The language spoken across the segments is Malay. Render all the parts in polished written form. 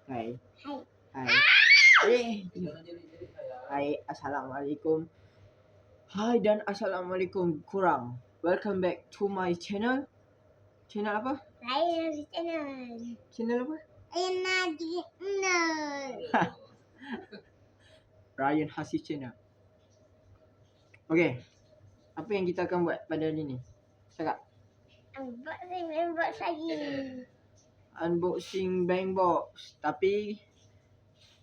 Hai. Hai. Hai. Hai, assalamualaikum. Hai dan assalamualaikum kurang. Welcome back to my channel. Channel apa? Ryan Channel. Channel apa? Ryan Channel. Ryan Hasif Channel. Okay. Apa yang kita akan buat pada hari ni? Cakap. Unboxing member lagi. Unboxing blind box. Tapi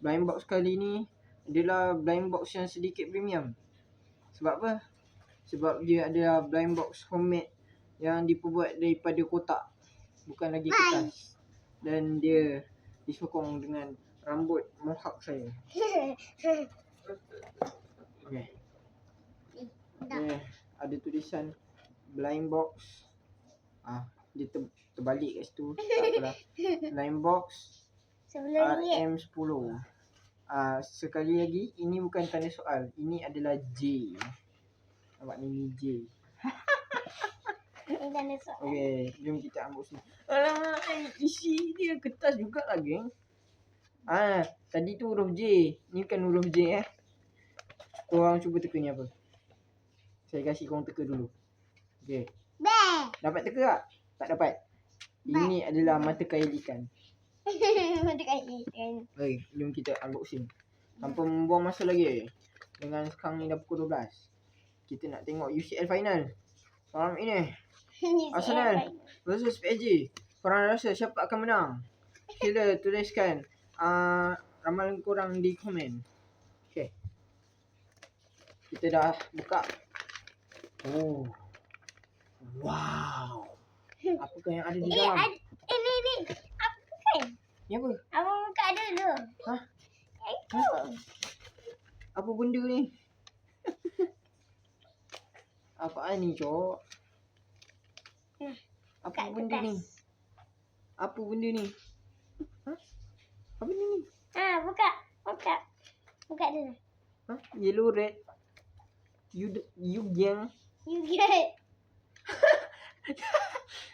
blind box kali ni adalah blind box yang sedikit premium. Sebab apa? Sebab dia adalah blind box homemade yang diperbuat daripada kotak, bukan lagi kertas. Dan dia disokong dengan rambut mohawk saya. Okay. Okay. Ada tulisan blind box. Dia terbalik kat situ. Tak apalah. Blind box RM10. Sekali lagi, ini bukan tanda soal. Ini adalah J. Nampak ni J. Ini tanda soal. Okay, jom kita unboxing. Alah, isi dia kertas jugalah geng. Tadi tu huruf J. Ni bukan huruf J Korang cuba teka ni apa? Saya kasih korang teka dulu. Okay. Dapat teka tak? Tak dapat. Ini adalah mata kail ikan. Mata kail ikan. Okay, jom kita unboxing. Tanpa membuang masa lagi. Dengan sekarang ni dah pukul 12. Kita nak tengok UCL final. Malam ini Arsenal versus PSG. Korang rasa siapa akan menang? Sila tuliskan ramalan korang di komen. Okay. Kita dah buka. Oh. Wow. Apakah yang ada di dalam? Ini. Apa kan? Ni apa? Abang buka dulu. Hah? Itu. Apa benda ni? Apaan ni, Cok? Apa benda ni? Apa benda ni? Apa benda ni? Buka. Buka dulu. Yellow red. You gang. You get.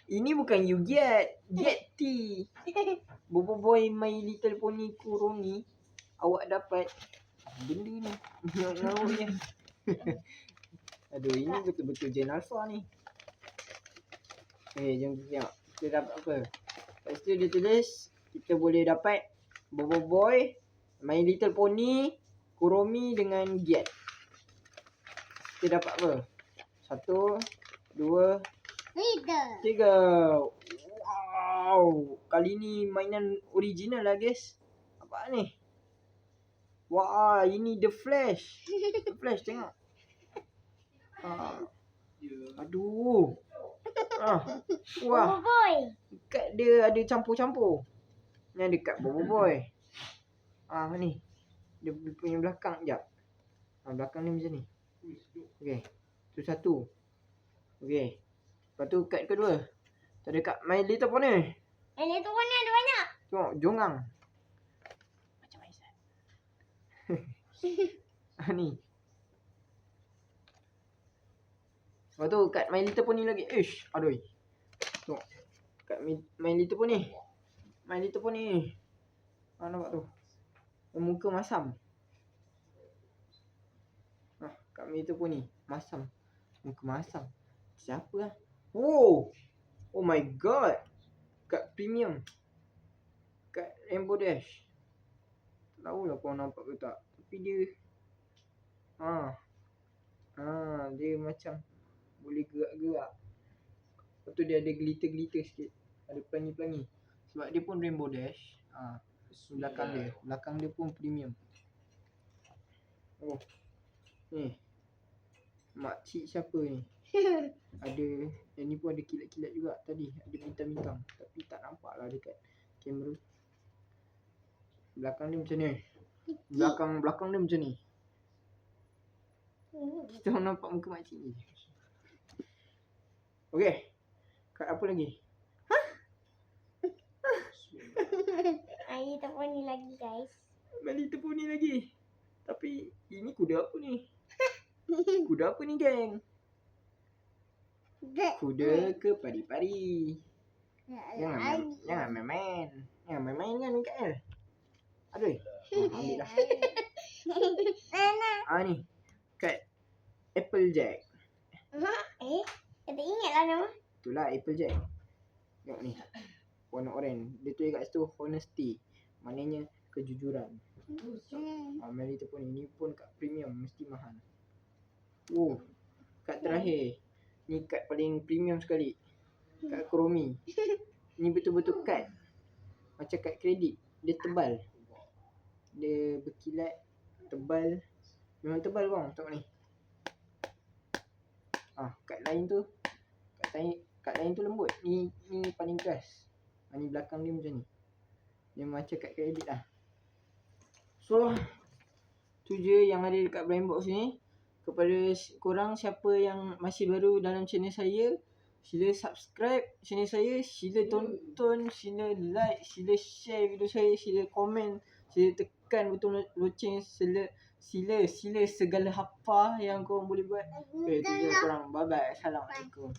Ini bukan you get. Get tea. Bobo boy My Little Pony Kuromi. Awak dapat benda ni. Ngawak ni. Aduh, ini betul-betul Gen Alpha ni. Jom kita tengok. Kita dapat apa? Lepas tu dia tulis kita boleh dapat Bobo Boy, My Little Pony, Kuromi dengan Get. Kita dapat apa? 1, 2, 3. Wow. Kali ni mainan original lah guys. Apa ni? Wah, ini The Flash. The Flash, tengok. Aduh. Wah. Bobo boy. Kad dia ada campur-campur. Ni ada kad Bobo Boy. Ni. Dia punya belakang jap. Belakang ni macam ni. Okey. Tu satu. Okey. Lepas tu kad kedua. Tu ada kad My Little Pony. My Little Pony ada banyak. Tengok jongang. Macam Aizat. Ni. Lepas tu kat My Little Pony lagi. Aduh. Tengok. Kat My Little Pony. My Little Pony. Nampak tu. Muka masam. Kat My Little Pony. Masam. Muka masam. Siapa lah? Oh my god. Kat premium. Kat Rainbow Dash. Tak tahulah korang nampak ke tak. Tapi dia dia macam boleh gerak-gerak. Lepas tu dia ada glitter-glitter sikit. Ada pelangi-pelangi. Sebab dia pun Rainbow Dash. Belakang dia pun premium. Oh. Ni. Makcik siapa ni? Ada. Yang ni pun ada kilat-kilat juga tadi. Ada bintang-bintang. Tapi tak nampak lah dekat kamera. Belakang dia macam ni. Belakang dia macam ni. Kita orang nampak muka makcik ni. Okey. Kad apa lagi? My Little Pony lagi guys. My Little Pony lagi. Tapi ini kuda apa ni? Kuda apa ni geng? Kuda ke pari-pari. Jangan main-main. Jangan main-main kan Mikael. Ambil lah. Nana. Ni. Kad Applejack. Saya tak ingat lah nama. Itulah Applejack. Tengok ni. Warna oren. Dia tulis kat situ honesty. Maknanya kejujuran. My Little Pony ni pun kad premium, mesti mahal. Oh, kad terakhir. Ni kad paling premium sekali. Kad Kuromi. Ni betul-betul kad. Macam kad kredit. Dia tebal. Dia berkilat. Tebal. Memang tebal bang. Tengok ni. Kad lain tu. Kad lain tu lembut. Ni paling keras. Ni belakang dia macam ni. Dia macam kad kredit lah. So, tu je yang ada dekat blind box ni. Kepada korang siapa yang masih baru dalam channel saya, sila subscribe channel saya, sila tonton, sila like, sila share video saya, sila komen, sila tekan butang loceng, sila segala apa yang korang boleh buat. Okay, tu je korang. Bye bye. Assalamualaikum.